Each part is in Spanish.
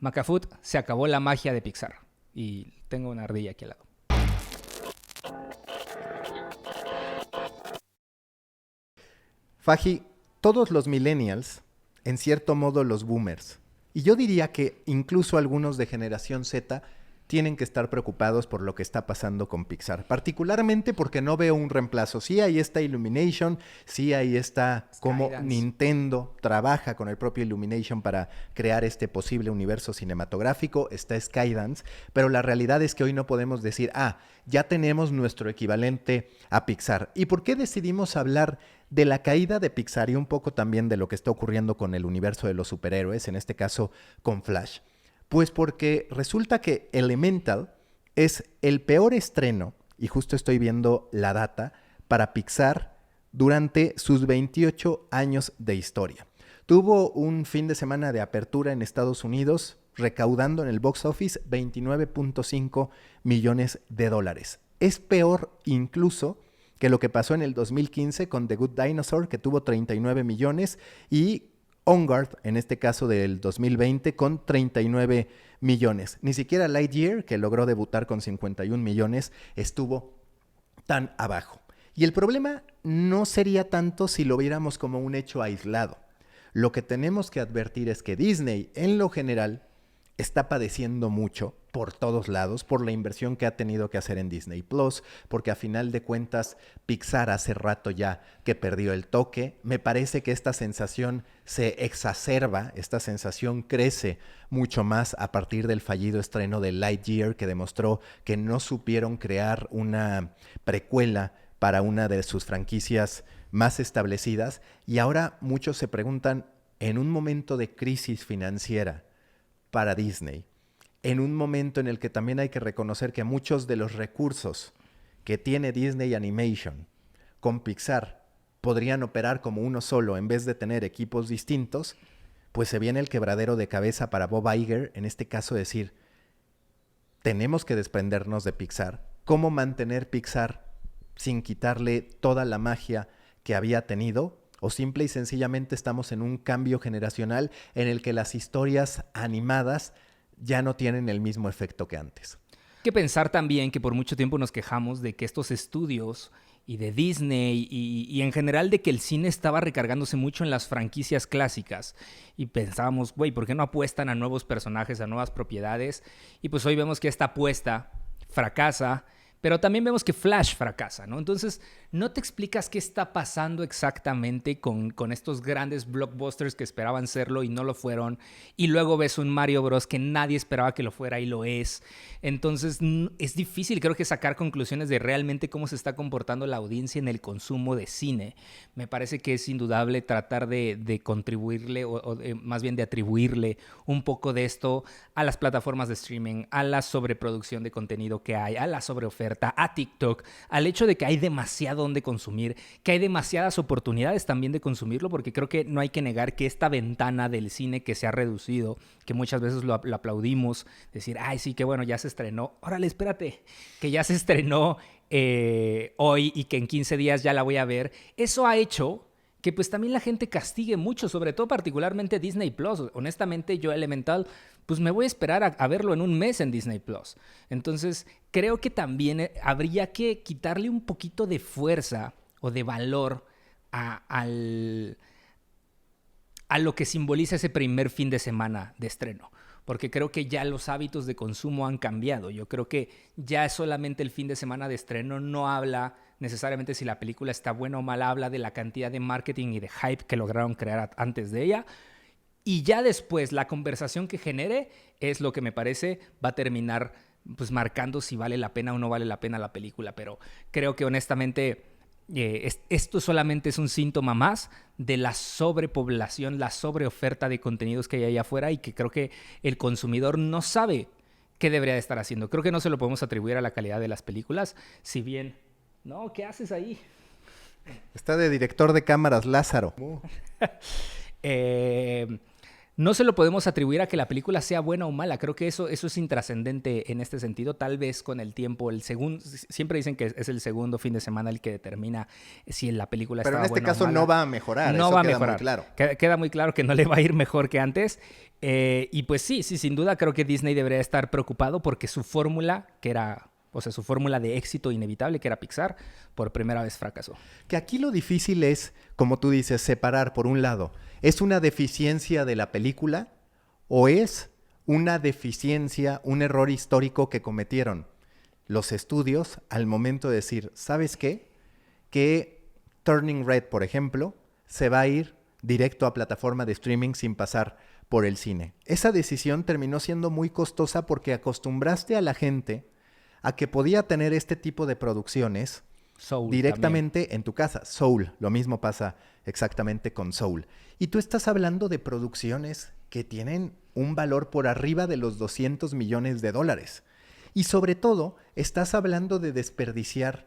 Macafood, se acabó la magia de Pixar. Y tengo una ardilla aquí al lado. Faji, todos los millennials, en cierto modo los boomers, y yo diría que incluso algunos de generación Z tienen que estar preocupados por lo que está pasando con Pixar, particularmente porque no veo un reemplazo. Sí, ahí está Illumination, sí, ahí está cómo Skydance. Nintendo trabaja con el propio Illumination para crear este posible universo cinematográfico, está Skydance, pero la realidad es que hoy no podemos decir, ya tenemos nuestro equivalente a Pixar. ¿Y por qué decidimos hablar de la caída de Pixar y un poco también de lo que está ocurriendo con el universo de los superhéroes, en este caso con Flash? Pues porque resulta que Elemental es el peor estreno, y justo estoy viendo la data, para Pixar durante sus 28 años de historia. Tuvo un fin de semana de apertura en Estados Unidos, recaudando en el box office 29.5 millones de dólares. Es peor incluso que lo que pasó en el 2015 con The Good Dinosaur, que tuvo 39 millones, y Onward, en este caso del 2020, con 39 millones. Ni siquiera Lightyear, que logró debutar con 51 millones, estuvo tan abajo. Y el problema no sería tanto si lo viéramos como un hecho aislado. Lo que tenemos que advertir es que Disney, en lo general, está padeciendo mucho por todos lados, por la inversión que ha tenido que hacer en Disney Plus, porque a final de cuentas Pixar hace rato ya que perdió el toque. Me parece que esta sensación se exacerba, esta sensación crece mucho más a partir del fallido estreno de Lightyear, que demostró que no supieron crear una precuela para una de sus franquicias más establecidas. Y ahora muchos se preguntan, en un momento de crisis financiera para Disney, en un momento en el que también hay que reconocer que muchos de los recursos que tiene Disney Animation con Pixar podrían operar como uno solo en vez de tener equipos distintos, pues se viene el quebradero de cabeza para Bob Iger, en este caso decir, tenemos que desprendernos de Pixar. ¿Cómo mantener Pixar sin quitarle toda la magia que había tenido? ¿O simple y sencillamente estamos en un cambio generacional en el que las historias animadas ya no tienen el mismo efecto que antes? Hay que pensar también que por mucho tiempo nos quejamos de que estos estudios y de Disney y en general de que el cine estaba recargándose mucho en las franquicias clásicas. Y pensábamos, güey, ¿por qué no apuestan a nuevos personajes, a nuevas propiedades? Y pues hoy vemos que esta apuesta fracasa, pero también vemos que Flash fracasa, ¿no? Entonces, no te explicas qué está pasando exactamente con estos grandes blockbusters que esperaban serlo y no lo fueron. Y luego ves un Mario Bros. Que nadie esperaba que lo fuera y lo es. Entonces, es difícil, creo que sacar conclusiones de realmente cómo se está comportando la audiencia en el consumo de cine. Me parece que es indudable tratar de contribuirle o más bien de atribuirle un poco de esto a las plataformas de streaming, a la sobreproducción de contenido que hay, a la sobreoferta, a TikTok, al hecho de que hay demasiado donde consumir, que hay demasiadas oportunidades también de consumirlo, porque creo que no hay que negar que esta ventana del cine que se ha reducido, que muchas veces lo aplaudimos, decir, ay, sí, que bueno, ya se estrenó. Órale, espérate, que ya se estrenó hoy y que en 15 días ya la voy a ver. Eso ha hecho que pues también la gente castigue mucho, sobre todo particularmente Disney Plus. Honestamente, yo Elemental, pues me voy a esperar a verlo en un mes en Disney Plus. Entonces, creo que también habría que quitarle un poquito de fuerza o de valor a lo que simboliza ese primer fin de semana de estreno. Porque creo que ya los hábitos de consumo han cambiado. Yo creo que ya solamente el fin de semana de estreno no habla necesariamente si la película está buena o mala, habla de la cantidad de marketing y de hype que lograron crear antes de ella. Y ya después la conversación que genere es lo que me parece va a terminar pues marcando si vale la pena o no vale la pena la película. Pero creo que honestamente esto solamente es un síntoma más de la sobrepoblación, la sobreoferta de contenidos que hay allá afuera y que creo que el consumidor no sabe qué debería de estar haciendo. Creo que no se lo podemos atribuir a la calidad de las películas, si bien... No, ¿qué haces ahí? Está de director de cámaras Lázaro. no se lo podemos atribuir a que la película sea buena o mala. Creo que eso es intrascendente en este sentido. Tal vez con el tiempo, siempre dicen que es el segundo fin de semana el que determina si la película está buena o mala. Pero en este caso no va a mejorar, no eso va a queda mejorar. muy claro. Queda muy claro que no le va a ir mejor que antes. Y pues sí, sin duda creo que Disney debería estar preocupado porque su fórmula, su fórmula de éxito inevitable, que era Pixar, por primera vez fracasó. Que aquí lo difícil es, como tú dices, separar por un lado, ¿es una deficiencia de la película o es una deficiencia, un error histórico que cometieron los estudios al momento de decir, ¿sabes qué? Que Turning Red, por ejemplo, se va a ir directo a plataforma de streaming sin pasar por el cine. Esa decisión terminó siendo muy costosa porque acostumbraste a la gente a que podía tener este tipo de producciones Soul directamente también en tu casa. Soul, lo mismo pasa exactamente con Soul. Y tú estás hablando de producciones que tienen un valor por arriba de los $200 millones. Y sobre todo, estás hablando de desperdiciar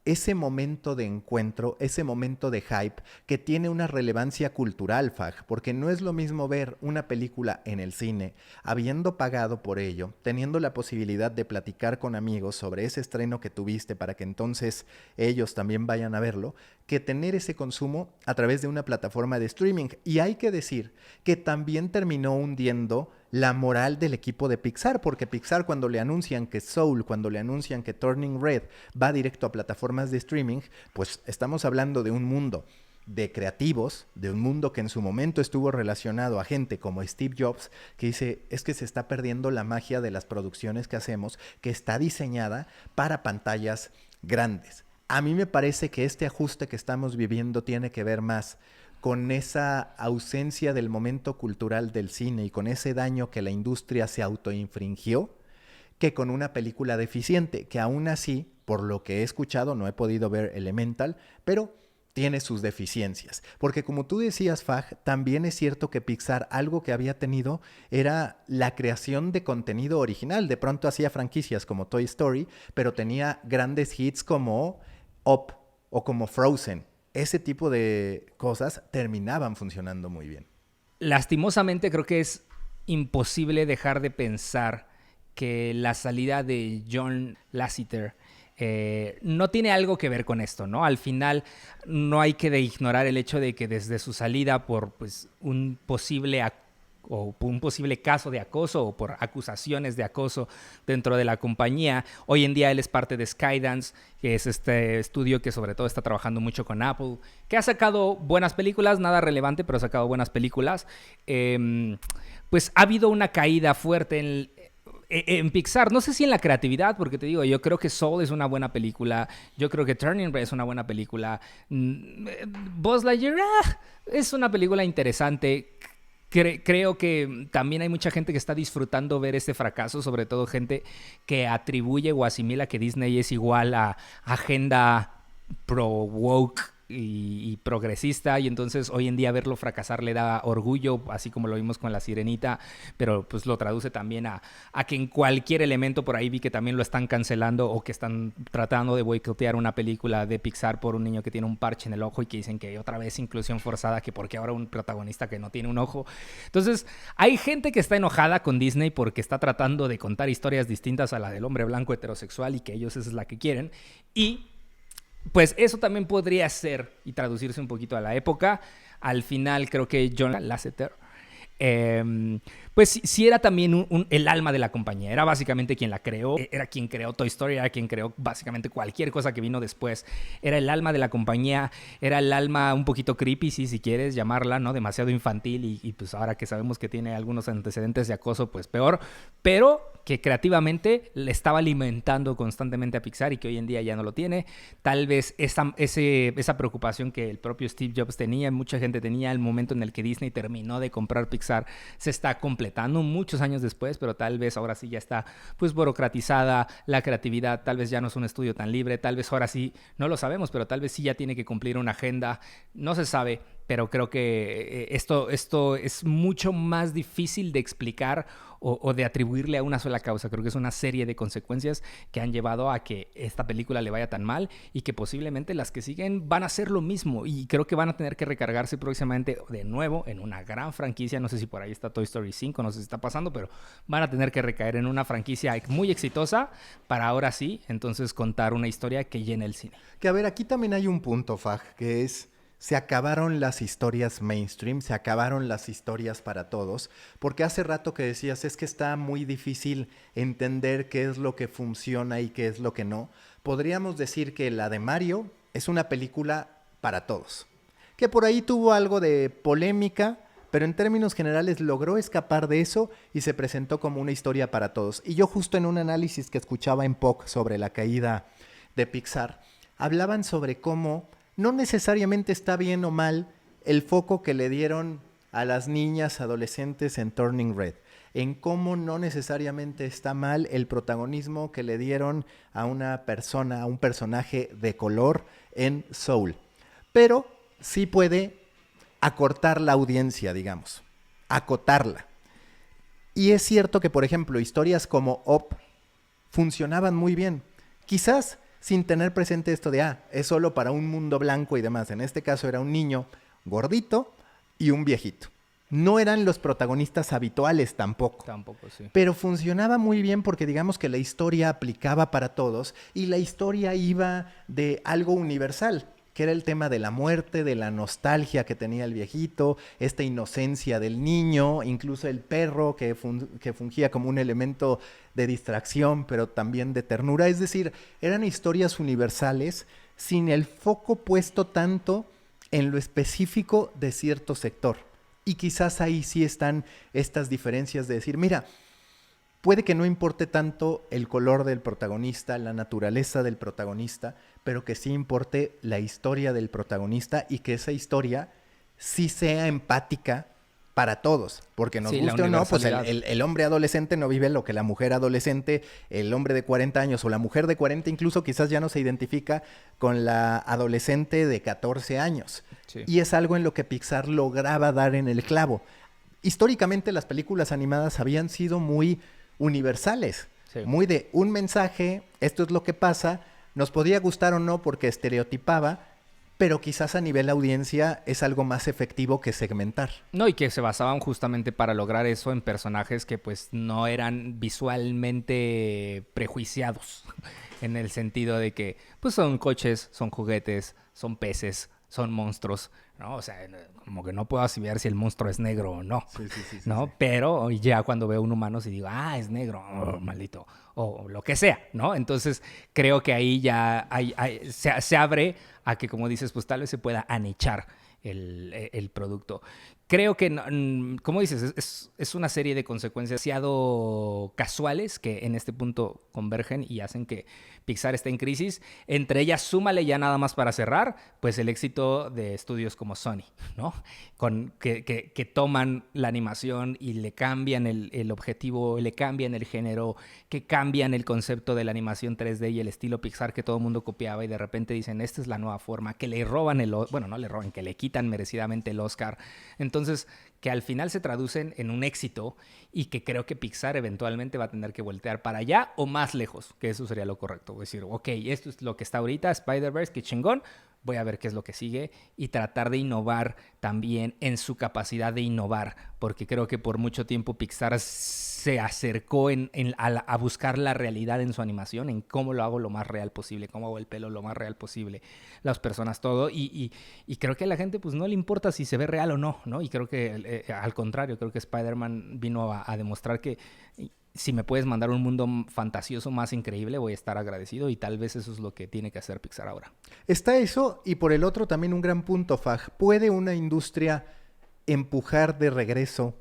ese momento de encuentro, ese momento de hype que tiene una relevancia cultural, Faj, porque no es lo mismo ver una película en el cine, habiendo pagado por ello, teniendo la posibilidad de platicar con amigos sobre ese estreno que tuviste para que entonces ellos también vayan a verlo, que tener ese consumo a través de una plataforma de streaming. Y hay que decir que también terminó hundiendo la moral del equipo de Pixar, porque Pixar cuando le anuncian que Soul, cuando le anuncian que Turning Red va directo a plataformas de streaming, pues estamos hablando de un mundo de creativos, de un mundo que en su momento estuvo relacionado a gente como Steve Jobs, que dice, es que se está perdiendo la magia de las producciones que hacemos, que está diseñada para pantallas grandes. A mí me parece que este ajuste que estamos viviendo tiene que ver más con esa ausencia del momento cultural del cine y con ese daño que la industria se autoinfringió, que con una película deficiente, que aún así, por lo que he escuchado, no he podido ver Elemental, pero tiene sus deficiencias. Porque como tú decías, Faj, también es cierto que Pixar algo que había tenido era la creación de contenido original. De pronto hacía franquicias como Toy Story, pero tenía grandes hits como Up o como Frozen. Ese tipo de cosas terminaban funcionando muy bien. Lastimosamente creo que es imposible dejar de pensar que la salida de John Lasseter no tiene algo que ver con esto, ¿no? Al final no hay que ignorar el hecho de que desde su salida por pues, un posible caso de acoso o por acusaciones de acoso dentro de la compañía. Hoy en día él es parte de Skydance, que es este estudio que sobre todo está trabajando mucho con Apple, que ha sacado buenas películas, nada relevante, pero ha sacado buenas películas. Pues ha habido una caída fuerte en Pixar, no sé si en la creatividad, porque te digo, yo creo que Soul es una buena película, yo creo que Turning Red es una buena película, Buzz Lightyear es una película interesante. Creo que también hay mucha gente que está disfrutando ver este fracaso, sobre todo gente que atribuye o asimila que Disney es igual a agenda pro-woke y progresista, y entonces hoy en día verlo fracasar le da orgullo, así como lo vimos con La Sirenita, pero pues lo traduce también a que en cualquier elemento, por ahí vi que también lo están cancelando o que están tratando de boicotear una película de Pixar por un niño que tiene un parche en el ojo y que dicen que otra vez inclusión forzada, que porque ahora un protagonista que no tiene un ojo. Entonces hay gente que está enojada con Disney porque está tratando de contar historias distintas a la del hombre blanco heterosexual y que ellos esa es la que quieren, y pues eso también podría ser y traducirse un poquito a la época. Al final creo que John Lasseter pues sí era también el alma de la compañía. Era básicamente quien la creó, era quien creó Toy Story, era quien creó básicamente cualquier cosa que vino después. Era el alma de la compañía, era el alma un poquito creepy, si quieres llamarla, ¿no? Demasiado infantil y pues ahora que sabemos que tiene algunos antecedentes de acoso, pues peor. Pero que creativamente le estaba alimentando constantemente a Pixar y que hoy en día ya no lo tiene. Tal vez esa preocupación que el propio Steve Jobs tenía, mucha gente tenía, al momento en el que Disney terminó de comprar Pixar, se está completando muchos años después, pero tal vez ahora sí ya está pues burocratizada la creatividad, tal vez ya no es un estudio tan libre, tal vez ahora sí, no lo sabemos, pero tal vez sí ya tiene que cumplir una agenda, no se sabe, pero creo que esto es mucho más difícil de explicar o de atribuirle a una sola causa. Creo que es una serie de consecuencias que han llevado a que esta película le vaya tan mal y que posiblemente las que siguen van a hacer lo mismo y creo que van a tener que recargarse próximamente de nuevo en una gran franquicia. No sé si por ahí está Toy Story 5, no sé si está pasando, pero van a tener que recaer en una franquicia muy exitosa para ahora sí, entonces contar una historia que llene el cine. Que a ver, aquí también hay un punto, Faj, que es, se acabaron las historias mainstream, se acabaron las historias para todos, porque hace rato que decías, es que está muy difícil entender qué es lo que funciona y qué es lo que no. Podríamos decir que la de Mario es una película para todos, que por ahí tuvo algo de polémica, pero en términos generales logró escapar de eso y se presentó como una historia para todos. Y yo justo en un análisis que escuchaba en POC sobre la caída de Pixar, hablaban sobre cómo no necesariamente está bien o mal el foco que le dieron a las niñas adolescentes en Turning Red, en cómo no necesariamente está mal el protagonismo que le dieron a una persona, a un personaje de color en Soul. Pero sí puede acortar la audiencia, digamos, acotarla. Y es cierto que, por ejemplo, historias como Up funcionaban muy bien. Quizás sin tener presente esto de, es solo para un mundo blanco y demás. En este caso era un niño gordito y un viejito. No eran los protagonistas habituales tampoco. Tampoco, sí. Pero funcionaba muy bien porque digamos que la historia aplicaba para todos y la historia iba de algo universal, que era el tema de la muerte, de la nostalgia que tenía el viejito, esta inocencia del niño, incluso el perro que fungía como un elemento de distracción, pero también de ternura. Es decir, eran historias universales sin el foco puesto tanto en lo específico de cierto sector. Y quizás ahí sí están estas diferencias de decir, mira, puede que no importe tanto el color del protagonista, la naturaleza del protagonista, pero que sí importe la historia del protagonista y que esa historia sí sea empática para todos, porque nos guste o no, pues el hombre adolescente no vive lo que la mujer adolescente, el hombre de 40 años o la mujer de 40 incluso quizás ya no se identifica con la adolescente de 14 años. Sí. Y es algo en lo que Pixar lograba dar en el clavo. Históricamente las películas animadas habían sido muy universales, sí, muy de un mensaje, esto es lo que pasa, nos podía gustar o no porque estereotipaba, pero quizás a nivel audiencia es algo más efectivo que segmentar. No, y que se basaban justamente para lograr eso en personajes que pues no eran visualmente prejuiciados, en el sentido de que pues son coches, son juguetes, son peces, son monstruos, ¿no? O sea, como que no puedo asimilar si el monstruo es negro o no, sí, ¿no? Sí. Pero ya cuando veo un humano, si digo, es negro, maldito, o lo que sea, ¿no? Entonces, creo que ahí ya se abre a que, como dices, pues tal vez se pueda anichar el producto. Creo que, como dices, es una serie de consecuencias demasiado casuales que en este punto convergen y hacen que Pixar esté en crisis. Entre ellas, súmale ya nada más para cerrar, pues el éxito de estudios como Sony, ¿no? Que toman la animación y le cambian el objetivo, le cambian el género, que cambian el concepto de la animación 3D y el estilo Pixar que todo el mundo copiaba y de repente dicen, esta es la nueva forma, que le roban no le roban, que le quitan merecidamente el Oscar. Entonces, que al final se traducen en un éxito y que creo que Pixar eventualmente va a tener que voltear para allá o más lejos, que eso sería lo correcto. Decir, ok, esto es lo que está ahorita, Spider-Verse, qué chingón, voy a ver qué es lo que sigue y tratar de innovar también en su capacidad de innovar, porque creo que por mucho tiempo Pixar se acercó a buscar la realidad en su animación, en cómo lo hago lo más real posible, cómo hago el pelo lo más real posible, las personas, todo, y creo que a la gente pues no le importa si se ve real o no, ¿no? Y creo que al contrario, creo que Spider-Man vino a demostrar que si me puedes mandar un mundo fantasioso más increíble, voy a estar agradecido y tal vez eso es lo que tiene que hacer Pixar ahora. Está eso y por el otro también un gran punto, Faj. ¿Puede una industria empujar de regreso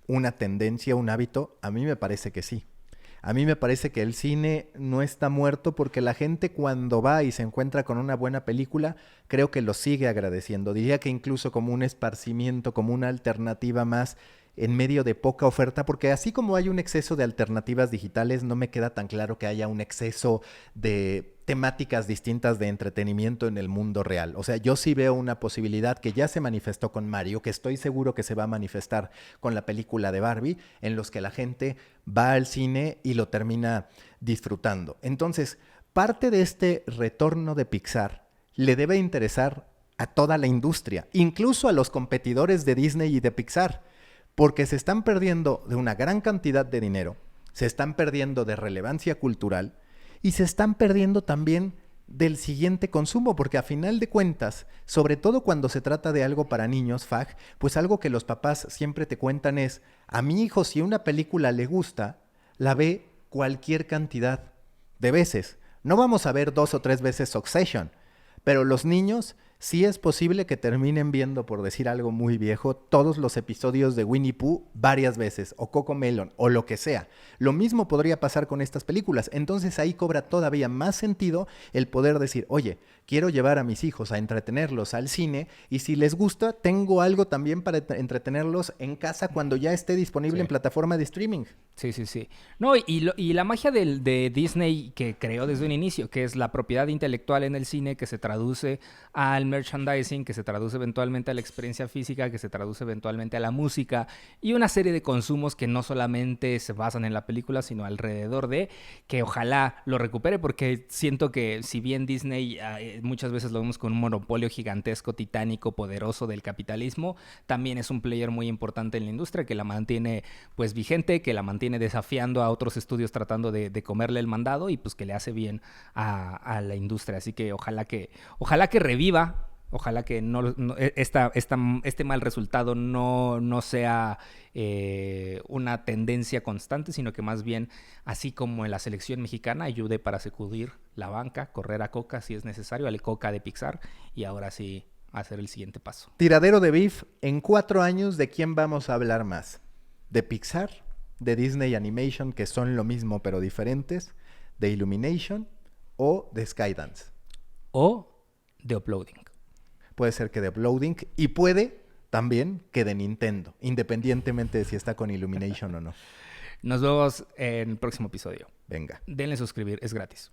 una tendencia, un hábito? A mí me parece que sí. A mí me parece que el cine no está muerto porque la gente cuando va y se encuentra con una buena película, creo que lo sigue agradeciendo. Diría que incluso como un esparcimiento, como una alternativa más en medio de poca oferta, porque así como hay un exceso de alternativas digitales, no me queda tan claro que haya un exceso de temáticas distintas de entretenimiento en el mundo real. O sea, yo sí veo una posibilidad que ya se manifestó con Mario, que estoy seguro que se va a manifestar con la película de Barbie, en los que la gente va al cine y lo termina disfrutando. Entonces, parte de este retorno de Pixar le debe interesar a toda la industria, incluso a los competidores de Disney y de Pixar, porque se están perdiendo de una gran cantidad de dinero, se están perdiendo de relevancia cultural y se están perdiendo también del siguiente consumo, porque a final de cuentas, sobre todo cuando se trata de algo para niños, Fag, pues algo que los papás siempre te cuentan es, a mi hijo si una película le gusta, la ve cualquier cantidad de veces. No vamos a ver 2 o 3 veces Succession, pero los niños sí es posible que terminen viendo, por decir algo muy viejo, todos los episodios de Winnie Pooh varias veces, o CoComelon, o lo que sea. Lo mismo podría pasar con estas películas. Entonces ahí cobra todavía más sentido el poder decir, oye, quiero llevar a mis hijos a entretenerlos al cine, y si les gusta, tengo algo también para entretenerlos en casa cuando ya esté disponible en plataforma de streaming. Sí, sí, sí. No, y la magia de Disney que creó desde un inicio, que es la propiedad intelectual en el cine, que se traduce al merchandising, que se traduce eventualmente a la experiencia física, que se traduce eventualmente a la música, y una serie de consumos que no solamente se basan en la película, sino alrededor de, que ojalá lo recupere, porque siento que si bien Disney muchas veces lo vemos con un monopolio gigantesco, titánico, poderoso del capitalismo, también es un player muy importante en la industria, que la mantiene pues vigente, que la mantiene desafiando a otros estudios tratando de comerle el mandado, y pues que le hace bien a la industria. Así que ojalá que reviva, ojalá que este mal resultado no sea una tendencia constante, sino que más bien, así como en la selección mexicana, ayude para sacudir la banca, correr a Coca si es necesario, al Coca de Pixar, y ahora sí hacer el siguiente paso. Tiradero de beef, en 4 años, ¿de quién vamos a hablar más? ¿De Pixar? ¿De Disney Animation, que son lo mismo pero diferentes? ¿De Illumination? ¿O de Skydance? O de Uploading. Puede ser que de Uploading, y puede también que de Nintendo, independientemente de si está con Illumination o no. Nos vemos en el próximo episodio. Venga. Denle suscribir, es gratis.